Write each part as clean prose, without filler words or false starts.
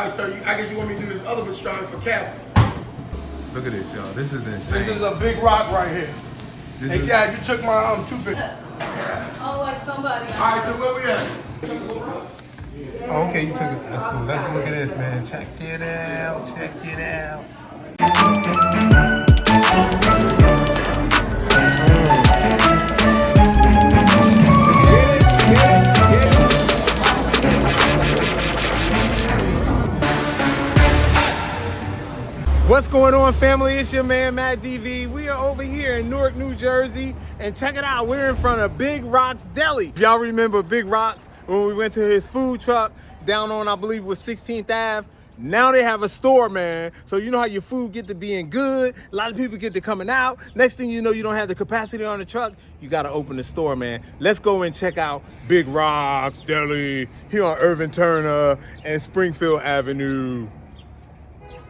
right, so I guess you want me to do this other pastrami for Cap. Look at this, y'all. This is insane. This is a Big Roc right here. Hey, Dad, you took my toothpick. Oh, like somebody. All right, so where we at? Oh, okay, you took it. That's cool. Let's look at this, man. Check it out. Check it out. What's going on, family? It's your man, Matt DV. We are over here in Newark, New Jersey, and check it out. We're in front of Big Rocs Deli. If y'all remember Big Rocs when we went to his food truck down on, I believe it was 16th Ave. Now they have a store, man. So you know how your food get to being good. A lot of people get to coming out. Next thing you know, you don't have the capacity on the truck. You gotta open the store, man. Let's go and check out Big Rocs Deli here on Irvin Turner and Springfield Avenue.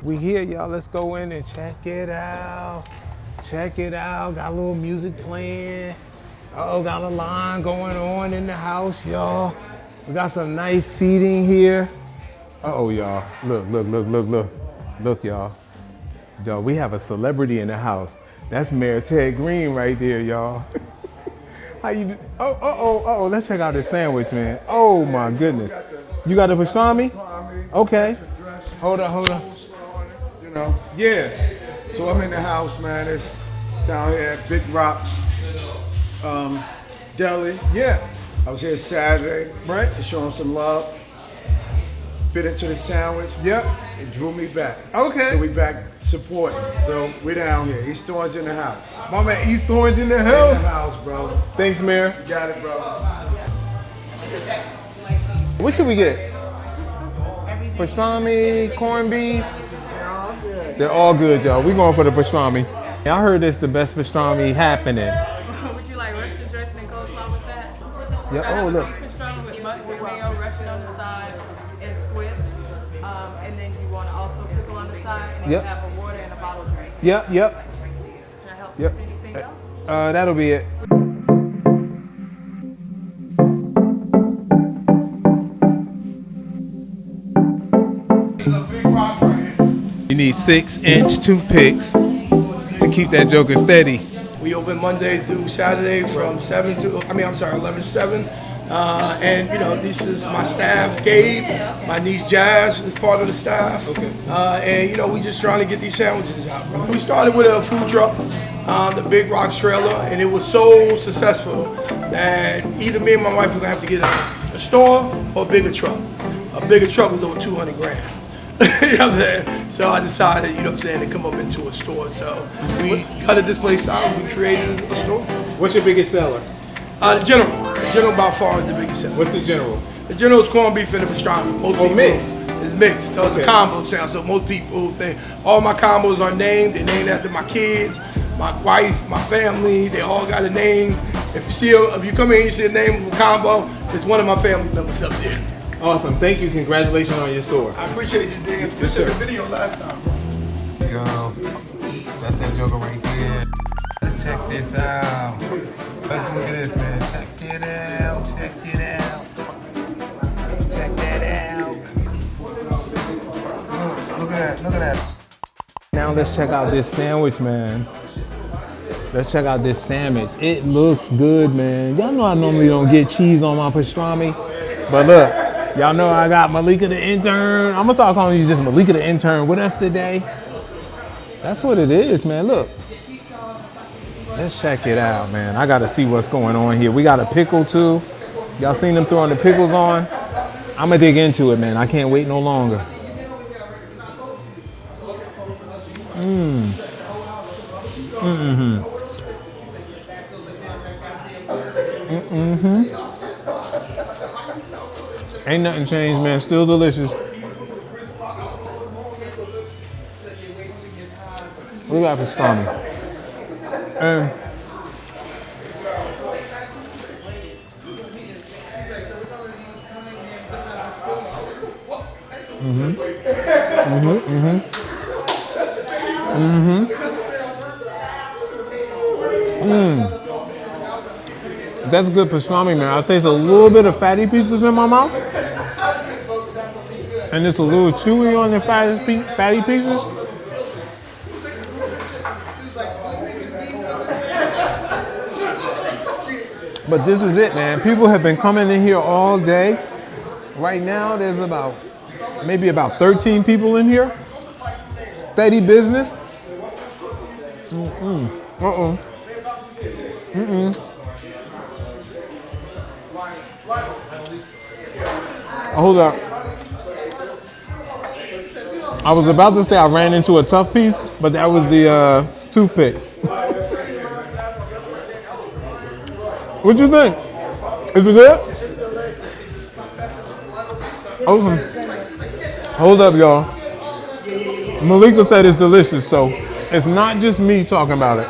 We here, y'all. Let's go in and check it out. Check it out. Got a little music playing. Oh, got a line going on in the house, y'all. We got some nice seating here. Uh-oh, y'all. Look. Look, y'all. Yo, we have a celebrity in the house. That's Mayor Ted Green right there, y'all. How you do? Oh. Let's check out this sandwich, man. Oh, my goodness. You got the pastrami? Okay. Hold on. You know? Yeah. So I'm in the house, man. It's down here at Big Rocs Deli. Yeah. I was here Saturday. Right. To show him some love. Bit into the sandwich. Yep. It drew me back. Okay. So we back supporting. So we're down here. East Orange in the house. My man East Orange in the In house. the house, bro. Thanks, Mayor. You got it, bro. What should we get? Pastrami, corned beef. They're all good, y'all. We going for the pastrami. I heard this the best pastrami happening. Would you like Russian dressing and coleslaw with that? Yeah. Oh, look. Pastrami with mustard, mayo, Russian on the side, and Swiss. And then you want to also pickle on the side, and then Yep. you have a water and a bottle drink. Yep. Can I help Yep. with anything else? That'll be it. You need 6-inch toothpicks to keep that joker steady. We open Monday through Saturday from 11 to 7. And you know, this is my staff, Gabe, my niece Jazz is part of the staff. Okay. And you know, we just trying to get these sandwiches out, bro. We started with a food truck, the Big Rocs trailer, and it was so successful that either me and my wife were gonna have to get a store or a bigger truck. A bigger truck was over 200 grand. You know what I'm saying? So I decided, you know what I'm saying, to come up into a store. So we gutted this place out and we created a store. What's your biggest seller? The General. The General by far is the biggest seller. What's the General? The General is corned beef and the pastrami. Most people, mixed? It's mixed, so it's a combo sound. So most people think all my combos are named. They're named after my kids, my wife, my family. They all got a name. If you come in and you see the name of a combo, it's one of my family members up there. Awesome. Thank you. Congratulations on your store. I appreciate you, Dan. You took a video last time. Yo, that's that joker right there. Let's check this out. Let's look at this, man. Check it out. Check it out. Check that out. Look at that. Look at that. Now let's check out this sandwich, man. Let's check out this sandwich. It looks good, man. Y'all know I normally don't get cheese on my pastrami, but look. Y'all know I got Malika the intern. I'm gonna start calling you just Malika the intern with us today. That's what it is, man. Look. Let's check it out, man. I gotta see what's going on here. We got a pickle too. Y'all seen them throwing the pickles on? I'm gonna dig into it, man. I can't wait no longer. Ain't nothing changed, man. Still delicious. We got pastrami. And That's good pastrami, man. I taste a little bit of fatty pieces in my mouth. And it's a little chewy on the fatty pieces. But this is it, man. People have been coming in here all day. Right now, there's maybe about 13 people in here. Steady business. Hold up. I was about to say I ran into a tough piece, but that was the toothpick. What you think? Is it good? Hold up, y'all. Malika said it's delicious, so it's not just me talking about it.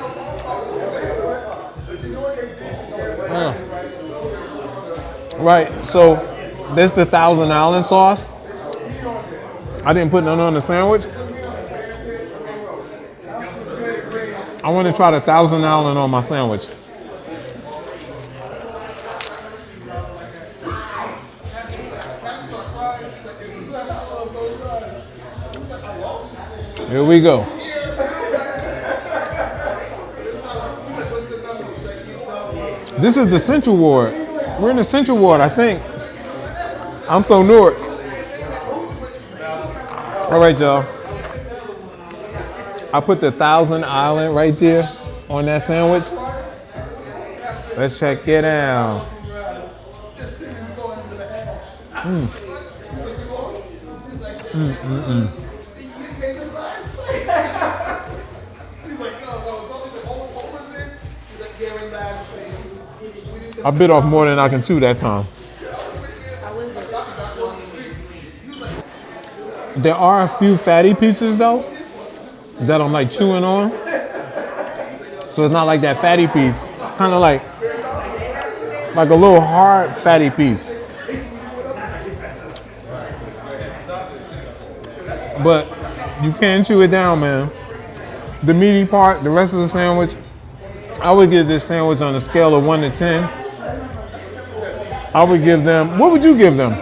Right, so this is the Thousand Island sauce. I didn't put none on the sandwich. I want to try the Thousand Island on my sandwich. Here we go. This is the Central Ward. We're in the Central Ward, I think. I'm so Newark. All right, y'all. I put the Thousand Island right there on that sandwich. Let's check it out. I bit off more than I can chew that time. There are a few fatty pieces though that I'm like chewing on. So it's not like that fatty piece. Kind of like a little hard fatty piece. But you can chew it down, man. The meaty part, the rest of the sandwich, I would give this sandwich on a scale of 1 to 10. I would give them, what would you give them?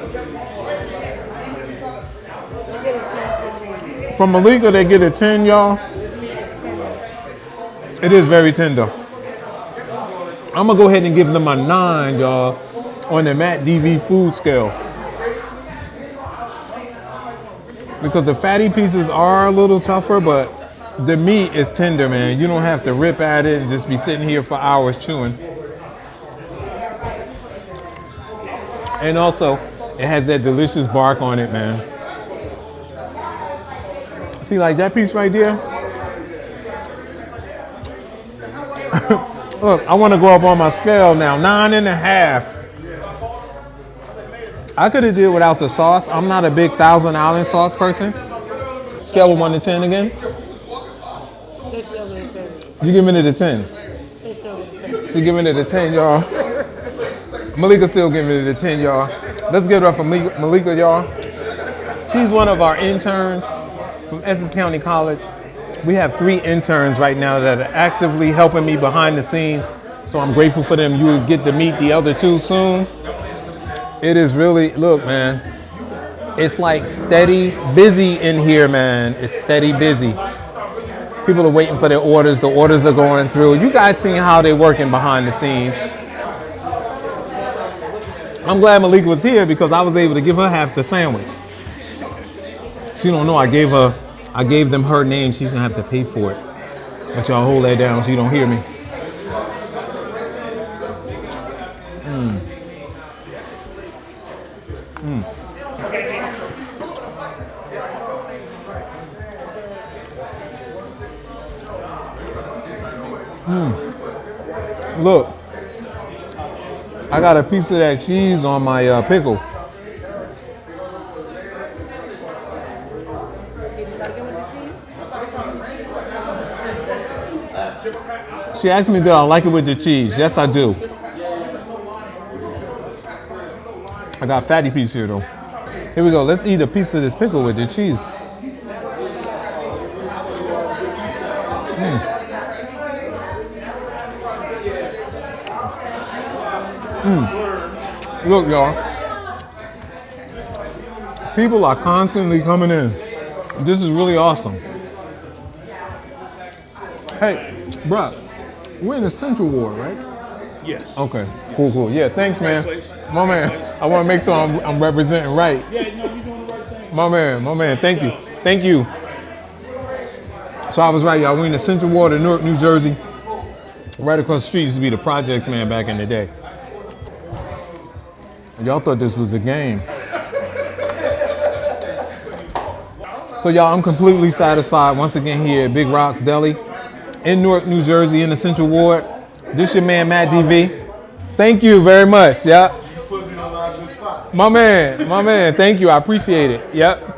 From Malika, they get a 10, y'all. It is very tender. I'm gonna go ahead and give them a 9, y'all, on the Matt DV food scale. Because the fatty pieces are a little tougher, but the meat is tender, man. You don't have to rip at it and just be sitting here for hours chewing. And also, it has that delicious bark on it, man. See, like that piece right there? Look, I want to go up on my scale now, 9.5. I could have did without the sauce. I'm not a big Thousand Island sauce person. Scale of 1 to 10 again? You giving it a 10? She giving it a 10, y'all. Malika still giving it a 10, y'all. Let's give it up for Malika, y'all. She's one of our interns from Essex County College. We have 3 interns right now that are actively helping me behind the scenes. So I'm grateful for them. You will get to meet the other 2 soon. It is really, look, man, it's like steady busy in here, man. It's steady busy. People are waiting for their orders. The orders are going through. You guys seen how they're working behind the scenes. I'm glad Malika was here because I was able to give her half the sandwich. She don't know I gave them her name. She's gonna have to pay for it. But y'all hold that down so you don't hear me. Look, I got a piece of that cheese on my pickle. She asked me, do I like it with the cheese? Yes, I do. I got a fatty piece here, though. Here we go. Let's eat a piece of this pickle with the cheese. Look, y'all. People are constantly coming in. This is really awesome. Hey, bruh, we're in the Central Ward, right? Yes. Okay, cool. Yeah, thanks, man. My man, I want to make sure I'm representing right. Yeah, no, you're doing the right thing. My man, thank you. So I was right, y'all. We're in the Central Ward of Newark, New Jersey. Right across the street used to be the Projects, man, back in the day. Y'all thought this was a game. So y'all, I'm completely satisfied once again here at Big Rocs Deli in Newark, New Jersey, in the Central Ward. This your man, Matt DV. Thank you very much, yeah. My man, thank you, I appreciate it, yep.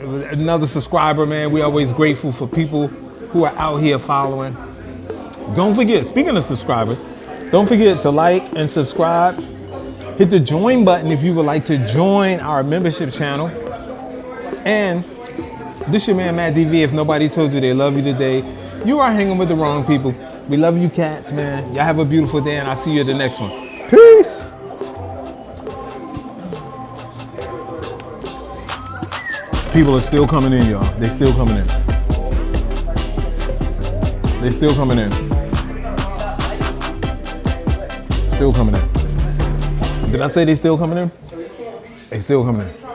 Another subscriber, man. We always grateful for people who are out here following. Don't forget, speaking of subscribers, don't forget to like and subscribe. Hit the join button if you would like to join our membership channel. And this your man, Matt DV. If nobody told you they love you today, you are hanging with the wrong people. We love you cats, man. Y'all have a beautiful day, and I'll see you at the next one. Peace. People are still coming in, y'all. They still coming in. They still coming in. Still coming in. Did I say they still coming in? They still coming in.